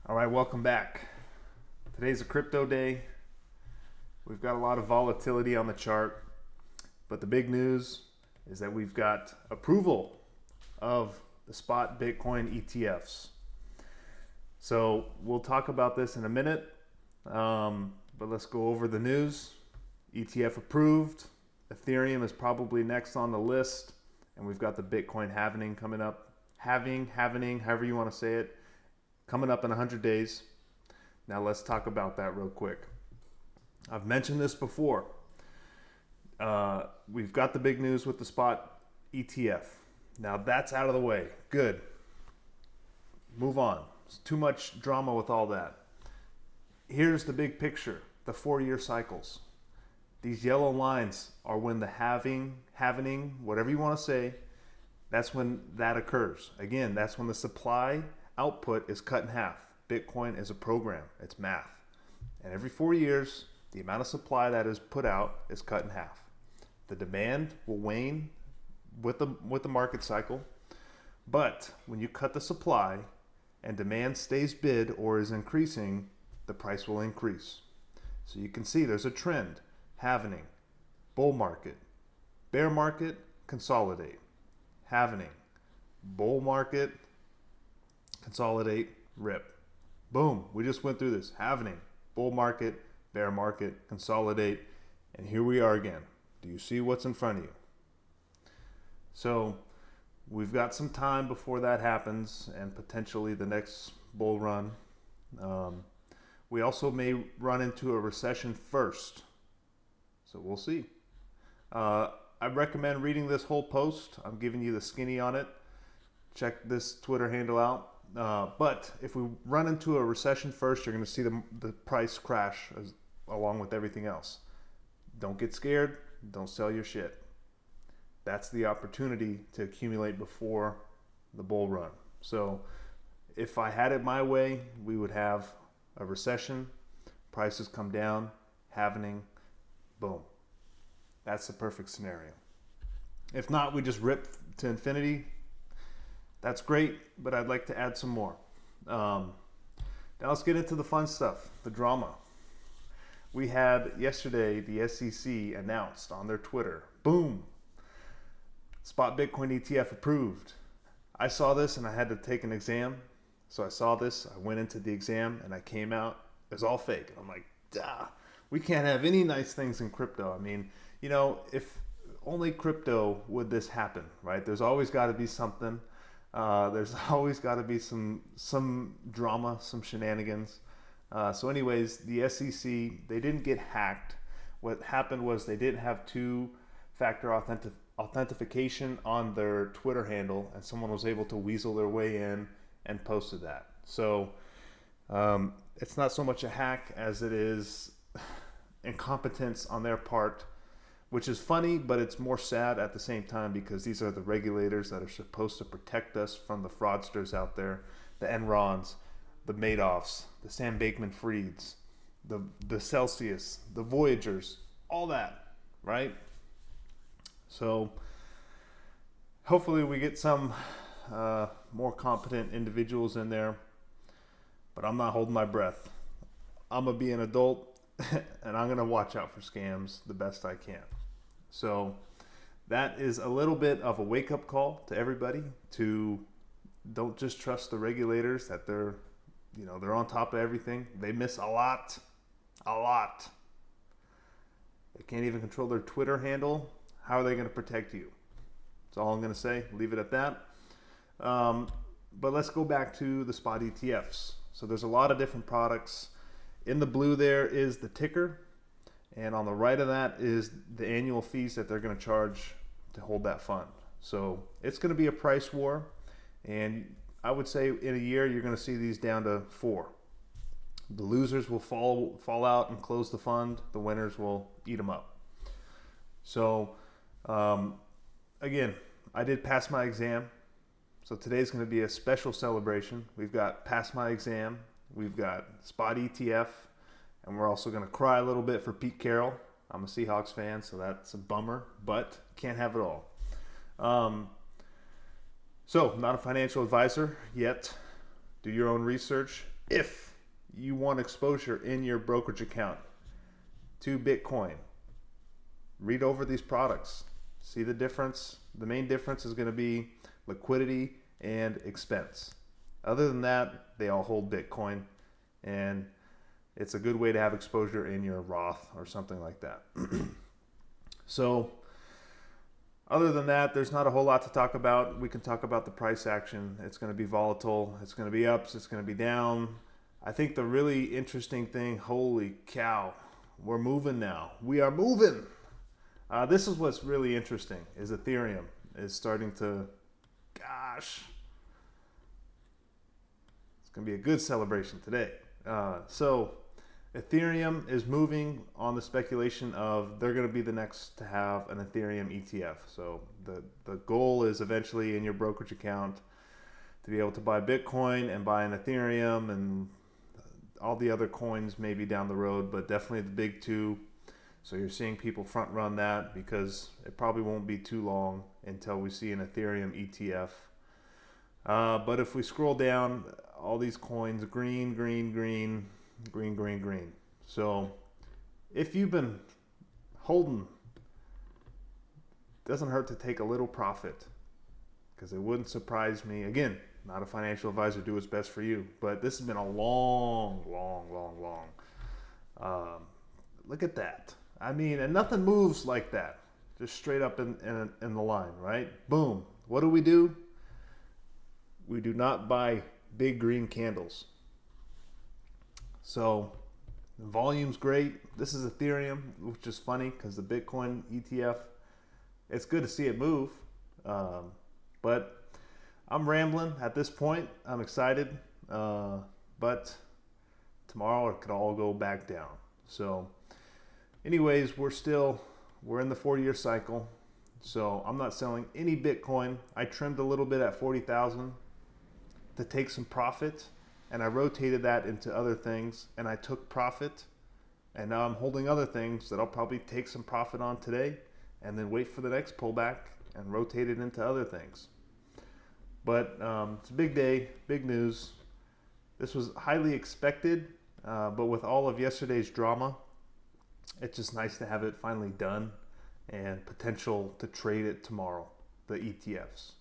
All right, welcome back. Today's a crypto day. We've got a lot of volatility on the chart, but the big news is that we've got approval of the spot Bitcoin ETFs. So we'll talk about this in a minute, but let's go over the news. ETF approved. Ethereum is probably next on the list, and we've got the Bitcoin halving coming up. Halving, however you want to say it, coming up in 100 days. Now let's talk about that real quick. I've mentioned this before. We've got the big news with the spot ETF. Now that's out of the way. Good. Move on. It's too much drama with all that. Here's the big picture, the 4-year cycles. These yellow lines are when the halving, whatever you want to say, that's when that occurs. Again, that's when the supply output is cut in half. Bitcoin is a program, it's math. And every 4 years, the amount of supply that is put out is cut in half. The demand will wane with the market cycle, but when you cut the supply and demand stays bid or is increasing, the price will increase. So you can see there's a trend, halving, bull market, bear market, consolidate, halving, bull market, consolidate, rip. Boom, we just went through this. Halving, bull market, bear market, consolidate, and here we are again. Do you see what's in front of you? So we've got some time before that happens and potentially the next bull run. We also may run into a recession first. So we'll see. I recommend reading this whole post. I'm giving you the skinny on it. Check this Twitter handle out. But if we run into a recession first, you're going to see the price crash along with everything else. Don't get scared. Don't sell your shit. That's the opportunity to accumulate before the bull run. So if I had it my way, we would have a recession, prices come down, halving, boom. That's the perfect scenario. If not, we just rip to infinity. That's great, but I'd like to add some more. Now let's get into the fun stuff, the drama. We had yesterday the SEC announced on their Twitter, boom, spot Bitcoin ETF approved. I saw this and I had to take an exam. So I saw this, I went into the exam and I came out, it was all fake. I'm like, duh, we can't have any nice things in crypto. I mean, you know, if only crypto would this happen, right? There's always got to be something. There's always got to be some drama, some shenanigans. So anyways, the SEC, they didn't get hacked. What happened was they didn't have two-factor authentication on their Twitter handle, and someone was able to weasel their way in and posted that. So it's not so much a hack as it is incompetence on their part, which is funny, but it's more sad at the same time because these are the regulators that are supposed to protect us from the fraudsters out there, the Enrons, the Madoffs, the Sam Bankman-Frieds, the Celsius, the Voyagers, all that, right? So hopefully we get some more competent individuals in there, but I'm not holding my breath. I'm going to be an adult and I'm going to watch out for scams the best I can. So that is a little bit of a wake-up call to everybody to don't just trust the regulators that they're on top of everything. They miss a lot. They can't even control their Twitter handle. How are they going to protect you? That's all I'm going to say. Leave it at that. But let's go back to the spot ETFs. So there's a lot of different products. In the blue there is the ticker. And on the right of that is the annual fees that they're going to charge to hold that fund. So it's going to be a price war. And I would say in a year, you're going to see these down to 4. The losers will fall out and close the fund. The winners will eat them up. So again, I did pass my exam. So today's going to be a special celebration. We've got pass my exam. We've got spot ETF. And we're also going to cry a little bit for Pete Carroll. I'm a Seahawks fan, so that's a bummer, but can't have it all. So, not a financial advisor yet. Do your own research. if you want exposure in your brokerage account to Bitcoin, read over these products. See the difference. The main difference is going to be liquidity and expense. Other than that, they all hold Bitcoin, and it's a good way to have exposure in your Roth or something like that. So other than that, there's not a whole lot to talk about. We can talk about the price action. It's going to be volatile. It's going to be ups. It's going to be down. I think the really interesting thing, holy cow, we're moving now. We are moving. This is what's really interesting, is Ethereum is starting to, gosh, it's going to be a good celebration today. So Ethereum is moving on the speculation of they're going to be the next to have an Ethereum ETF. So the goal is eventually in your brokerage account to be able to buy Bitcoin and buy an Ethereum and all the other coins maybe down the road, but definitely the big two. So you're seeing people front run that because it probably won't be too long until we see an Ethereum ETF. But if we scroll down, all these coins, green, green, green, green, green, green. So if you've been holding, doesn't hurt to take a little profit, because it wouldn't surprise me. Again, not a financial advisor, do what's best for you, but this has been a long look at that. I mean, and nothing moves like that, just straight up in the line, right? Boom. What do? We do not buy big green candles. So the volume's great. This is Ethereum, which is funny because the Bitcoin ETF, it's good to see it move. But I'm rambling at this point. I'm excited. But tomorrow it could all go back down. So anyways, we're in the 4-year cycle. So I'm not selling any Bitcoin. I trimmed a little bit at 40,000 to take some profit, and I rotated that into other things, and I took profit, and now I'm holding other things that I'll probably take some profit on today and then wait for the next pullback and rotate it into other things. But it's a big day, big news. This was highly expected, but with all of yesterday's drama, it's just nice to have it finally done and potential to trade it tomorrow, the ETFs.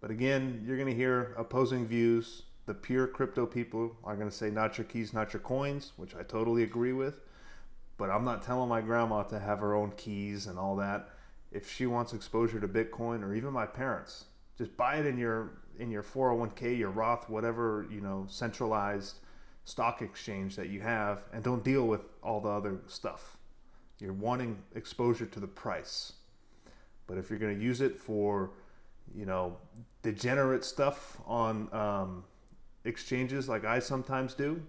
But again, you're going to hear opposing views. The pure crypto people are going to say, not your keys, not your coins, which I totally agree with. But I'm not telling my grandma to have her own keys and all that. If she wants exposure to Bitcoin, or even my parents, just buy it in your 401k, your Roth, whatever, centralized stock exchange that you have, and don't deal with all the other stuff. You're wanting exposure to the price. But if you're going to use it for, degenerate stuff on exchanges like I sometimes do,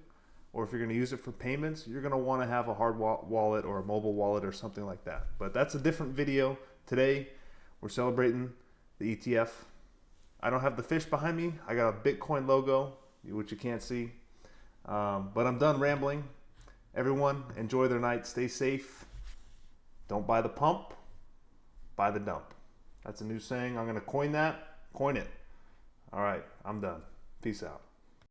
or if you're going to use it for payments, you're going to want to have a hard wallet or a mobile wallet or something like that. But that's a different video. Today, we're celebrating the ETF. I don't have the fish behind me. I got a Bitcoin logo, which you can't see. But I'm done rambling. Everyone, enjoy their night. Stay safe. Don't buy the pump. Buy the dump. That's a new saying. I'm going to coin that. Coin it. All right, I'm done. Peace out.